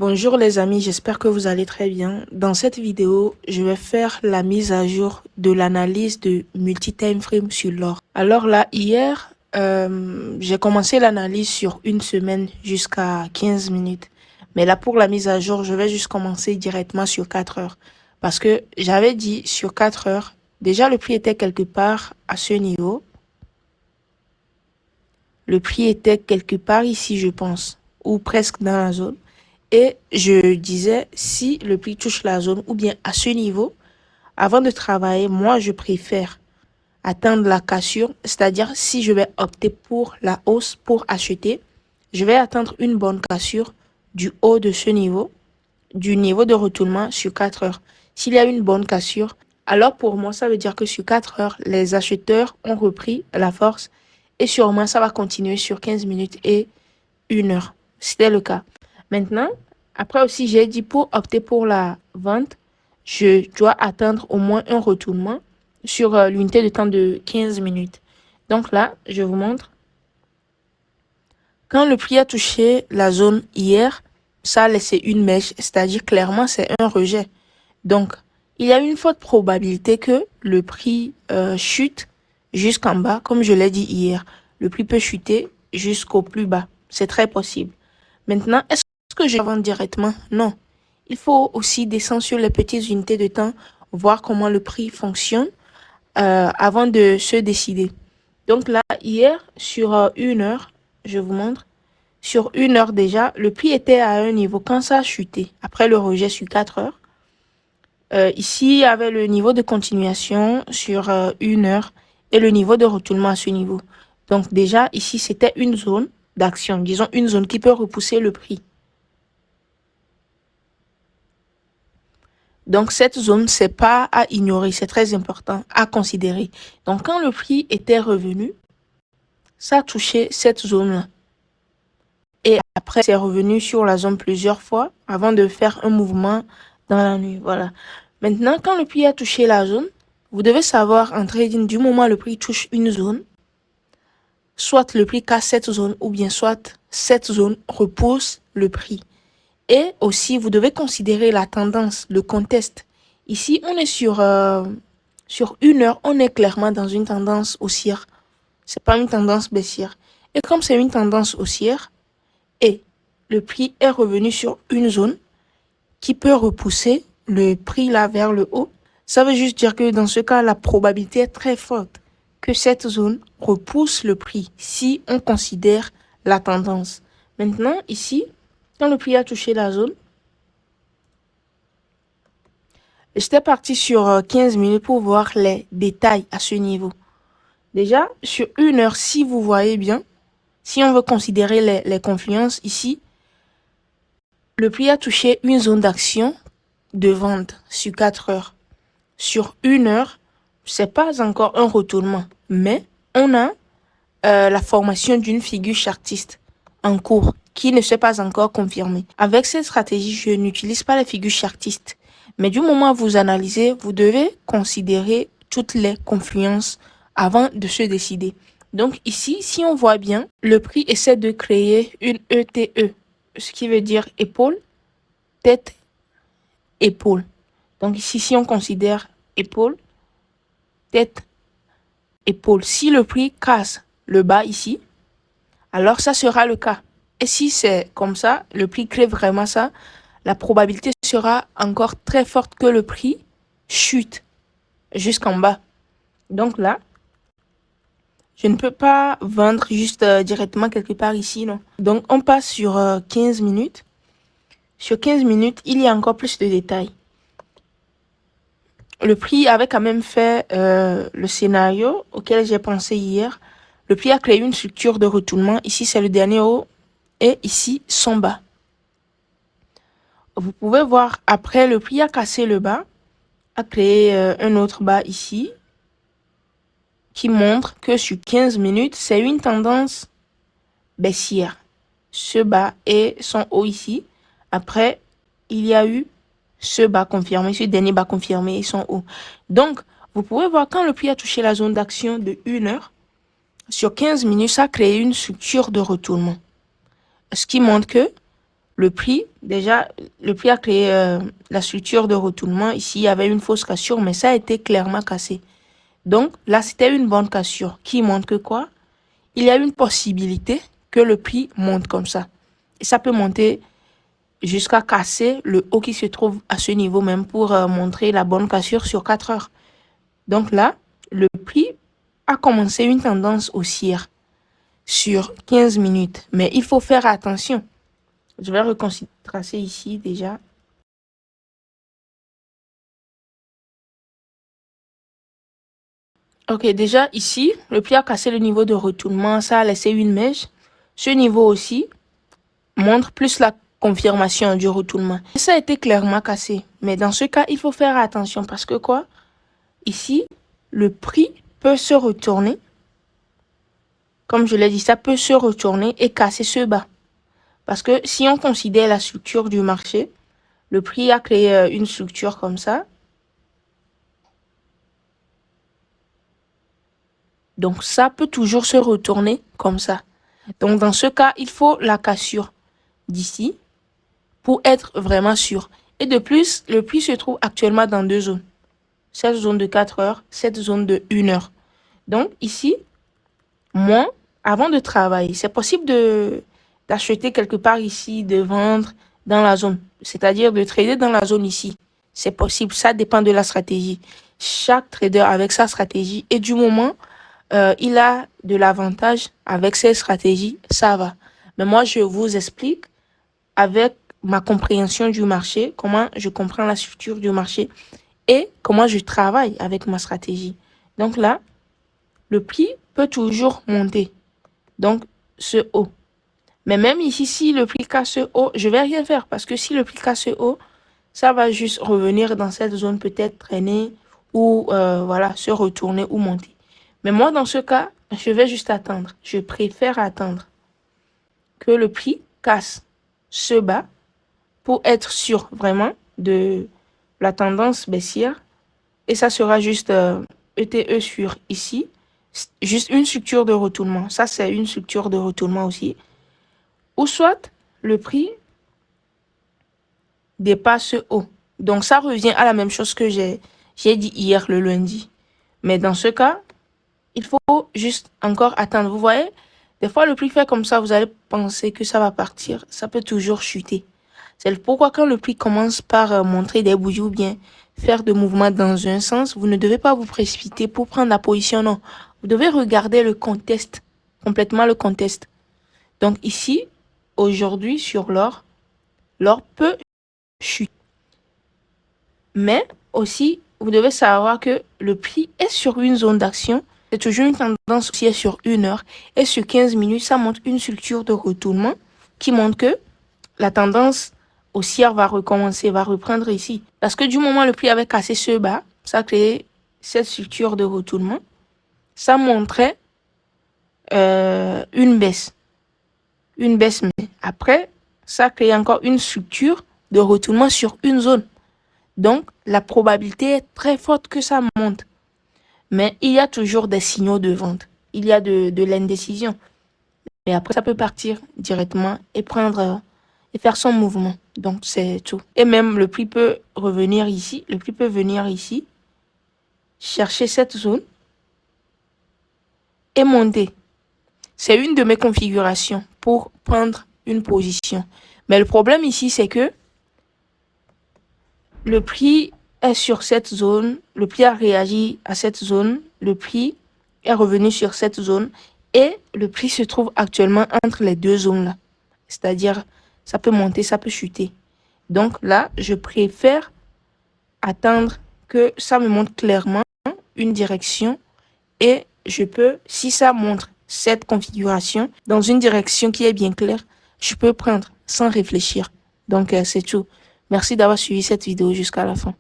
Bonjour les amis, j'espère que vous allez très bien. Dans cette vidéo, je vais faire la mise à jour de l'analyse de multi-time frame sur l'or. Alors là, hier, j'ai commencé l'analyse sur une semaine jusqu'à 15 minutes. Mais là, pour la mise à jour, je vais juste commencer directement sur 4 heures. Parce que j'avais dit sur 4 heures, déjà le prix était quelque part à ce niveau. Le prix était quelque part ici, je pense, ou presque dans la zone. Et je disais, si le prix touche la zone ou bien à ce niveau, avant de travailler, moi, je préfère atteindre la cassure. C'est-à-dire, si je vais opter pour la hausse pour acheter, je vais atteindre une bonne cassure du haut de ce niveau, du niveau de retournement sur 4 heures. S'il y a une bonne cassure, alors pour moi, ça veut dire que sur 4 heures, les acheteurs ont repris la force et sûrement ça va continuer sur 15 minutes et 1 heure. C'était le cas. Maintenant, après aussi, j'ai dit pour opter pour la vente, je dois atteindre au moins un retournement sur l'unité de temps de 15 minutes. Donc là, je vous montre. Quand le prix a touché la zone hier, ça a laissé une mèche, c'est-à-dire clairement c'est un rejet. Donc, il y a une forte probabilité que le prix chute jusqu'en bas, comme je l'ai dit hier. Le prix peut chuter jusqu'au plus bas. C'est très possible. Maintenant, est-ce que je vais vendre directement? Non. Il faut aussi descendre sur les petites unités de temps, voir comment le prix fonctionne avant de se décider. Donc là, hier, sur 1 heure, je vous montre, sur 1 heure déjà, le prix était à un niveau quand ça a chuté, après le rejet sur 4 heures. Ici, il y avait le niveau de continuation sur 1 heure et le niveau de retournement à ce niveau. Donc déjà, ici, c'était une zone d'action, disons une zone qui peut repousser le prix. Donc, cette zone, c'est pas à ignorer, c'est très important à considérer. Donc, quand le prix était revenu, ça a touché cette zone-là. Et après, c'est revenu sur la zone plusieurs fois avant de faire un mouvement dans la nuit. Voilà. Maintenant, quand le prix a touché la zone, vous devez savoir en trading, du moment où le prix touche une zone, soit le prix casse cette zone ou bien soit cette zone repousse le prix. Et aussi, vous devez considérer la tendance, le contexte. Ici, on est sur 1 heure, on est clairement dans une tendance haussière. C'est pas une tendance baissière. Et comme c'est une tendance haussière, et le prix est revenu sur une zone qui peut repousser le prix là vers le haut, ça veut juste dire que dans ce cas, la probabilité est très forte que cette zone repousse le prix si on considère la tendance. Maintenant, ici, quand le prix a touché la zone, j'étais parti sur 15 minutes pour voir les détails à ce niveau. Déjà, sur 1 heure, si vous voyez bien, si on veut considérer les confluences ici, le prix a touché une zone d'action de vente sur 4 heures. Sur 1 heure, c'est pas encore un retournement, mais on a la formation d'une figure chartiste en cours qui ne s'est pas encore confirmée. Avec cette stratégie, je n'utilise pas la figure chartiste. Mais du moment où vous analysez, vous devez considérer toutes les confluences avant de se décider. Donc ici, si on voit bien, le prix essaie de créer une ETE, ce qui veut dire épaule, tête, épaule. Donc ici, si on considère épaule, tête, épaule, si le prix casse le bas ici, alors ça sera le cas. Et si c'est comme ça, le prix crée vraiment ça, la probabilité sera encore très forte que le prix chute jusqu'en bas. Donc là, je ne peux pas vendre juste directement quelque part ici, non. Donc on passe sur 15 minutes. Sur 15 minutes, il y a encore plus de détails. Le prix avait quand même fait le scénario auquel j'ai pensé hier. Le prix a créé une structure de retournement. Ici, c'est le dernier haut et ici, son bas. Vous pouvez voir, après, le prix a cassé le bas, a créé un autre bas ici qui montre que sur 15 minutes, c'est une tendance baissière. Ce bas et son haut ici. Après, il y a eu ce bas confirmé, ce dernier bas confirmé et son haut. Donc, vous pouvez voir quand le prix a touché la zone d'action de 1 heure, sur 15 minutes, ça a créé une structure de retournement. Ce qui montre que le prix, déjà, le prix a créé la structure de retournement. Ici, il y avait une fausse cassure, mais ça a été clairement cassé. Donc, là, c'était une bonne cassure qui montre que quoi? Il y a une possibilité que le prix monte comme ça. Et ça peut monter jusqu'à casser le haut qui se trouve à ce niveau même pour montrer la bonne cassure sur 4 heures. Donc là, le prix a commencé une tendance haussière sur 15 minutes. Mais il faut faire attention. Je vais retracer ici déjà. Ok, déjà ici, le prix a cassé le niveau de retournement. Ça a laissé une mèche. Ce niveau aussi montre plus la confirmation du retournement. Ça a été clairement cassé. Mais dans ce cas, il faut faire attention parce que quoi? Ici, le prix peut se retourner. Comme je l'ai dit, ça peut se retourner et casser ce bas. Parce que si on considère la structure du marché, le prix a créé une structure comme ça. Donc, ça peut toujours se retourner comme ça. Donc, dans ce cas, il faut la cassure d'ici pour être vraiment sûr. Et de plus, le prix se trouve actuellement dans 2 zones. Cette zone de 4 heures, cette zone de 1 heure. Donc, ici, moi, avant de travailler, c'est possible d'acheter quelque part ici, de vendre dans la zone. C'est-à-dire de trader dans la zone ici. C'est possible, ça dépend de la stratégie. Chaque trader avec sa stratégie et du moment il a de l'avantage avec ses stratégies, ça va. Mais moi, je vous explique avec ma compréhension du marché, comment je comprends la structure du marché et comment je travaille avec ma stratégie. Donc là, le prix peut toujours monter. Donc, ce haut. Mais même ici, si le prix casse ce haut, je vais rien faire parce que si le prix casse ce haut, ça va juste revenir dans cette zone, peut-être traîner ou voilà, se retourner ou monter. Mais moi, dans ce cas, je vais juste attendre. Je préfère attendre que le prix casse ce bas pour être sûr vraiment de la tendance baissière. Et ça sera juste ETE sur ici. Juste une structure de retournement. Ça, c'est une structure de retournement aussi. Ou soit le prix dépasse ce haut. Donc, ça revient à la même chose que j'ai dit hier le lundi. Mais dans ce cas, il faut juste encore attendre. Vous voyez, des fois, le prix fait comme ça, vous allez penser que ça va partir. Ça peut toujours chuter. C'est pourquoi quand le prix commence par montrer des bougies ou bien faire de mouvements dans un sens, vous ne devez pas vous précipiter pour prendre la position, non. Vous devez regarder le contexte, complètement le contexte. Donc ici, aujourd'hui, sur l'or peut chuter. Mais aussi, vous devez savoir que le prix est sur une zone d'action. C'est toujours une tendance haussière sur 1 heure. Et sur 15 minutes, ça montre une structure de retournement qui montre que la tendance haussière va recommencer, va reprendre ici. Parce que du moment où le prix avait cassé ce bas, ça a créé cette structure de retournement. Ça montrait une baisse. Une baisse, mais après, ça a créé encore une structure de retournement sur une zone. Donc, la probabilité est très forte que ça monte. Mais il y a toujours des signaux de vente. Il y a de l'indécision. Mais après, ça peut partir directement et prendre et faire son mouvement. Donc, c'est tout. Et même, le prix peut revenir ici. Le prix peut venir ici, chercher cette zone et monter. C'est une de mes configurations pour prendre une position. Mais le problème ici, c'est que le prix est sur cette zone, le prix a réagi à cette zone, le prix est revenu sur cette zone et le prix se trouve actuellement entre les 2 zones-là. C'est-à-dire, ça peut monter, ça peut chuter. Donc là, je préfère attendre que ça me montre clairement une direction et je peux, si ça montre cette configuration dans une direction qui est bien claire, je peux prendre sans réfléchir. Donc, c'est tout. Merci d'avoir suivi cette vidéo jusqu'à la fin.